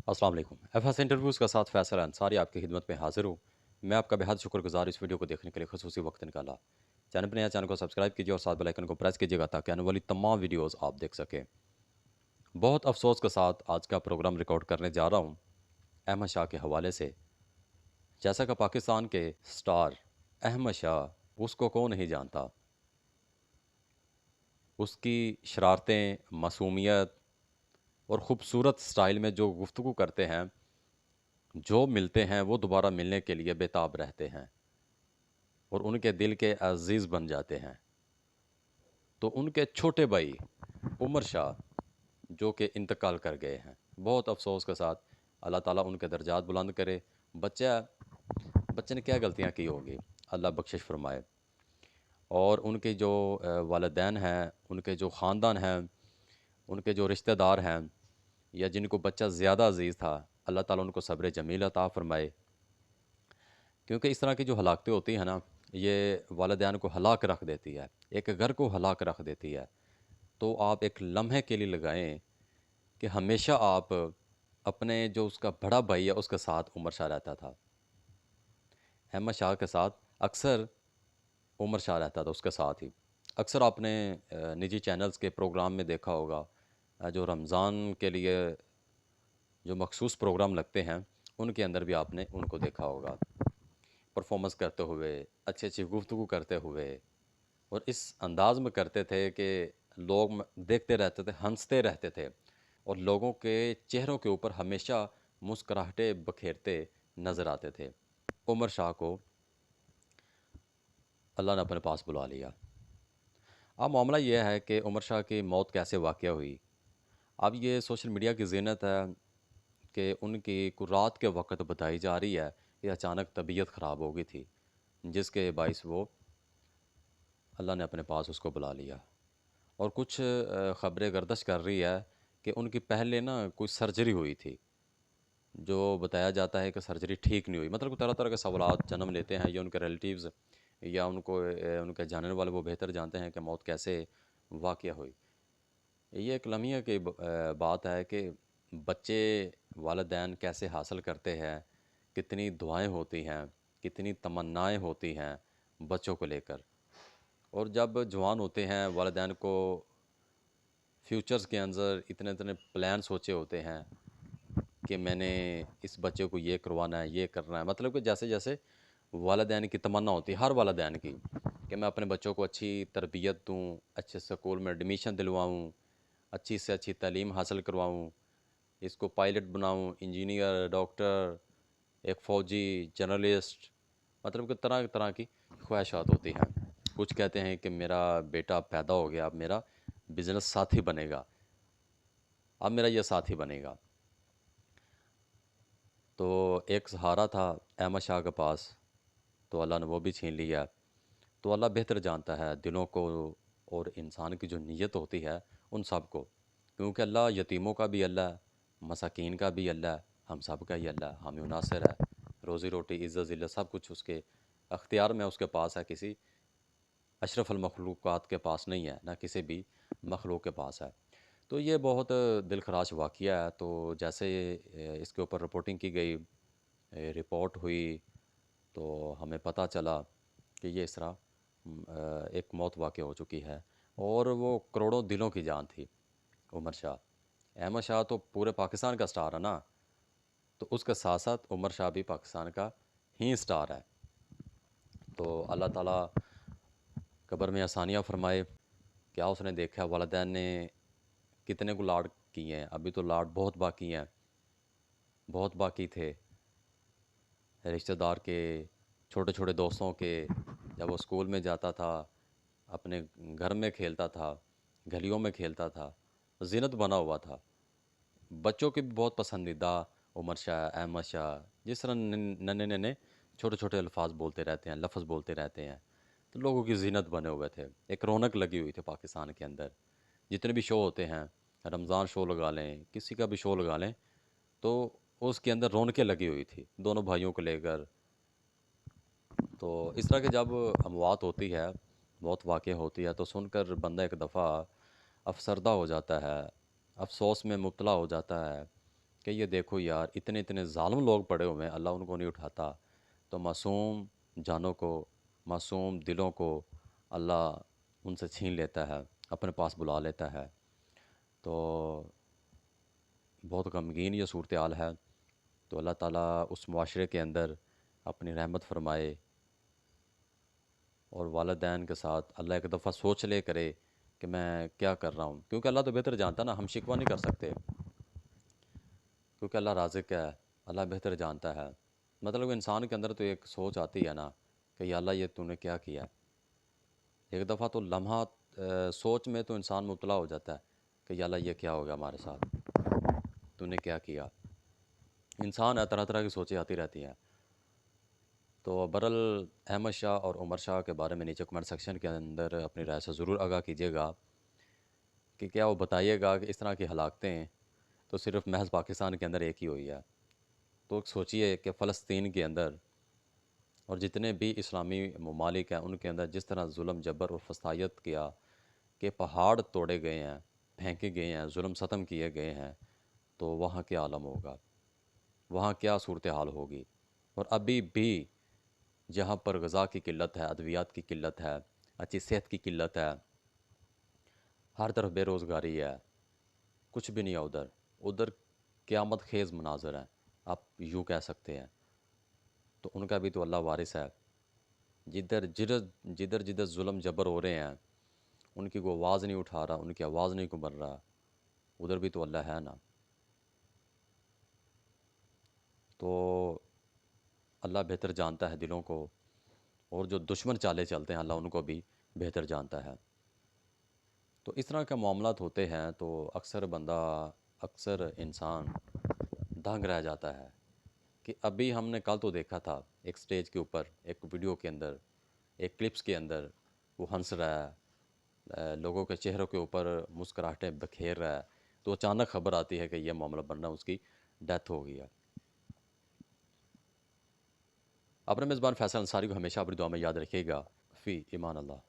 अस्सलाम वालेकुम। FS interviews का साथ फैसल अंसारी आपकी खिदमत में हाज़िर हूँ। मैं आपका बेहद शुक्रगुज़ार इस वीडियो को देखने के लिए ख़ुसूसी वक्त निकाला। चैनल पर नया चैनल को सब्सक्राइब कीजिए और साथ बेल आइकन को प्रेस कीजिएगा ताकि आने वाली तमाम वीडियोज़ आप देख सकें। बहुत अफ़सोस के साथ आज का प्रोग्राम रिकॉर्ड करने जा रहा हूँ अहमद शाह के हवाले से। जैसा कि पाकिस्तान के स्टार अहमद शाह, उसको कौन नहीं जानता। उसकी शरारतें, मासूमियत और ख़ूबसूरत स्टाइल में जो गुफ्तगू करते हैं, जो मिलते हैं वो दोबारा मिलने के लिए बेताब रहते हैं और उनके दिल के अज़ीज़ बन जाते हैं। तो उनके छोटे भाई उमर शाह, जो कि इंतकाल कर गए हैं, बहुत अफ़सोस के साथ, अल्लाह ताला उनके दर्जात बुलंद करे। बच्चा बच्चे ने क्या गलतियाँ की होंगी, अल्लाह बख्शिश फ़रमाए। और उनके जो वालिदैन हैं, उनके जो ख़ानदान हैं, उनके जो रिश्तेदार हैं, या जिनको बच्चा ज़्यादा अज़ीज़ था, अल्लाह ताला उनको सब्र जमील अता फ़रमाए। क्योंकि इस तरह की जो हलाकतें होती हैं ना, ये वालिदैन को हलाक रख देती है, एक घर को हलाक रख देती है। तो आप एक लम्हे के लिए लगाएं कि हमेशा आप अपने जो उसका बड़ा भाई है उसके साथ उमर शाह रहता था। अहमद शाह के साथ अक्सर उमर शाह रहता था उसके साथ ही। अक्सर आपने निजी चैनल्स के प्रोग्राम में देखा होगा, जो रमज़ान के लिए जो मखसूस प्रोग्राम लगते हैं, उनके अंदर भी आपने उनको देखा होगा परफॉर्मेंस करते हुए, अच्छी अच्छी गुफ्तगू करते हुए। और इस अंदाज में करते थे कि लोग देखते रहते थे, हंसते रहते थे और लोगों के चेहरों के ऊपर हमेशा मुस्कुराहटें बखेरते नज़र आते थे। उमर शाह को अल्लाह ने अपने पास बुला लिया। अब मामला यह है कि उमर शाह की मौत कैसे वाक़या हुई। अब ये सोशल मीडिया की ज़ीनत है कि उनकी रात के वक़्त बताई जा रही है कि अचानक तबीयत ख़राब हो गई थी, जिसके बाइस वो अल्लाह ने अपने पास उसको बुला लिया। और कुछ ख़बरें गर्दिश कर रही है कि उनकी पहले ना कोई सर्जरी हुई थी, जो बताया जाता है कि सर्जरी ठीक नहीं हुई। मतलब तरह तरह के सवालात जन्म लेते हैं, या उनके रिलेटिव्स या उनको उनके जानने वाले वो बेहतर जानते हैं कि मौत कैसे वाक़या हुई। ये एक लम्हे की बात है कि बच्चे वालिदैन कैसे हासिल करते हैं, कितनी दुआएं होती हैं, कितनी तमन्नाएं होती हैं बच्चों को लेकर। और जब जवान होते हैं, वालिदैन को फ्यूचर्स के अंदर इतने इतने प्लान सोचे होते हैं कि मैंने इस बच्चे को ये करवाना है, ये करना है। मतलब कि जैसे जैसे वालिदैन की तमन्ना होती है, हर वालिदैन की, कि मैं अपने बच्चों को अच्छी तरबियत दूँ, अच्छे स्कूल में एडमिशन दिलवाऊँ, अच्छी से अच्छी तालीम हासिल करवाऊँ, इसको पायलट बनाऊँ, इंजीनियर, डॉक्टर, एक फ़ौजी, जर्नलिस्ट। मतलब कि तरह तरह की ख्वाहिशात होती हैं। कुछ कहते हैं कि मेरा बेटा पैदा हो गया, अब मेरा बिज़नेस साथी बनेगा, अब मेरा ये साथी बनेगा। तो एक सहारा था अहमद शाह के पास, तो अल्लाह ने वो भी छीन लिया। तो अल्लाह बेहतर जानता है दिलों को और इंसान की जो नीयत होती है उन सब को। क्योंकि अल्लाह यतीमों का भी अल्लाह है, मसाकीन का भी अल्लाह है, हम सब का ही अल्लाह है, हामी नासिर है। रोज़ी रोटी, इज़्ज़त ज़िल्लत सब कुछ उसके अख्तियार में, उसके पास है। किसी अशरफुल मखलूक़ात के पास नहीं है, ना किसी भी मखलूक के पास है। तो ये बहुत दिलखराश वाक़या है। तो जैसे इसके ऊपर रिपोर्टिंग की गई, रिपोर्ट हुई, तो हमें पता चला कि ये इस तरह एक मौत वाक़या हो चुकी है। और वो करोड़ों दिलों की जान थी उमर शाह। अहमद शाह तो पूरे पाकिस्तान का स्टार है ना, तो उसके साथ साथ उमर शाह भी पाकिस्तान का ही स्टार है। तो अल्लाह ताला कब्र में आसानियाँ फ़रमाए। क्या उसने देखा, वालिदैन ने कितने को लाड किए हैं, अभी तो लाड बहुत बाकी हैं, बहुत बाकी थे। रिश्तेदार के, छोटे छोटे दोस्तों के, जब वो स्कूल में जाता था, अपने घर में खेलता था, गलियों में खेलता था, ज़ीनत बना हुआ था। बच्चों के भी बहुत पसंदीदा उमर शाह, अहमद शाह, जिस तरह नन्हे नन्हे छोटे छोटे अल्फाज बोलते रहते हैं, लफ्ज़ बोलते रहते हैं, तो लोगों की ज़ीनत बने हुए थे। एक रौनक लगी हुई थी पाकिस्तान के अंदर। जितने भी शो होते हैं, रमज़ान शो लगा लें, किसी का भी शो लगा लें, तो उसके अंदर रौनकें लगी हुई थी दोनों भाइयों को लेकर। तो इस तरह की जब अमवात होती है, मौत वाक़या होती है, तो सुनकर बंदा एक दफ़ा अफसरदा हो जाता है, अफ़सोस में मुब्तला हो जाता है کہ یہ دیکھو یار اتنے اتنے ظالم لوگ پڑے ہوئے ہیں، اللہ ان کو نہیں اٹھاتا، تو معصوم جانوں کو، معصوم دلوں کو اللہ ان سے چھین لیتا ہے، اپنے پاس بلا لیتا ہے۔ تو بہت غمگین یہ صورتحال ہے۔ تو اللہ تعالیٰ اس معاشرے کے اندر اپنی رحمت فرمائے، اور والدین کے ساتھ اللہ ایک دفعہ سوچ لے کرے کہ میں کیا کر رہا ہوں، کیونکہ اللہ تو بہتر جانتا ہے نا، ہم شکوہ نہیں کر سکتے، کیونکہ اللہ رازق ہے، اللہ بہتر جانتا ہے۔ مطلب انسان کے اندر تو ایک سوچ آتی ہے نا کہ یا اللہ یہ تو نے کیا کیا ہے۔ ایک دفعہ تو لمحہ سوچ میں تو انسان مبتلا ہو جاتا ہے کہ یا اللہ یہ کیا ہوگا ہمارے ساتھ، تو نے کیا کیا۔ انسان ہے، طرح طرح کی سوچیں آتی رہتی ہیں۔ تو برل احمد شاہ اور عمر شاہ کے بارے میں نیچے کمنٹ سیکشن کے اندر اپنی رائے سے ضرور آگاہ کیجیے گا، کہ کیا وہ بتائیے گا کہ اس طرح کی ہلاکتیں تو صرف محض پاکستان کے اندر ایک ہی ہوئی ہے۔ تو سوچئے کہ فلسطین کے اندر اور جتنے بھی اسلامی ممالک ہیں ان کے اندر جس طرح ظلم جبر اور فسادیت کیا، کہ پہاڑ توڑے گئے ہیں، پھینکے گئے ہیں، ظلم ستم کیے گئے ہیں، تو وہاں کیا عالم ہوگا، وہاں کیا صورتحال ہوگی۔ اور ابھی بھی جہاں پر غذا کی قلت ہے، ادویات کی قلت ہے، اچھی صحت کی قلت ہے، ہر طرف بے روزگاری ہے، کچھ بھی نہیں ہے ادھر، ادھر قیامت خیز مناظر ہیں، آپ یوں کہہ سکتے ہیں۔ تو ان کا بھی تو اللہ وارث ہے، جدھر جدھر ظلم جبر ہو رہے ہیں ان کی کوئی آواز نہیں اٹھا رہا، ان کی آواز نہیں کو بن رہا، ادھر بھی تو اللہ ہے نا۔ تو اللہ بہتر جانتا ہے دلوں کو، اور جو دشمن چالے چلتے ہیں اللہ ان کو بھی بہتر جانتا ہے۔ تو اس طرح کے معاملات ہوتے ہیں تو اکثر بندہ، اکثر انسان دنگ رہ جاتا ہے، کہ ابھی ہم نے کل تو دیکھا تھا ایک سٹیج کے اوپر، ایک ویڈیو کے اندر، ایک کلپس کے اندر وہ ہنس رہا ہے، لوگوں کے چہروں کے اوپر مسکراہٹیں بکھیر رہا ہے، تو اچانک خبر آتی ہے کہ یہ معاملہ بننا اس کی ڈیتھ ہو گئی ہے۔ اپنے میزبان فیصل انصاری کو ہمیشہ اپنی دعا میں یاد رکھیے گا۔ فی امان اللہ۔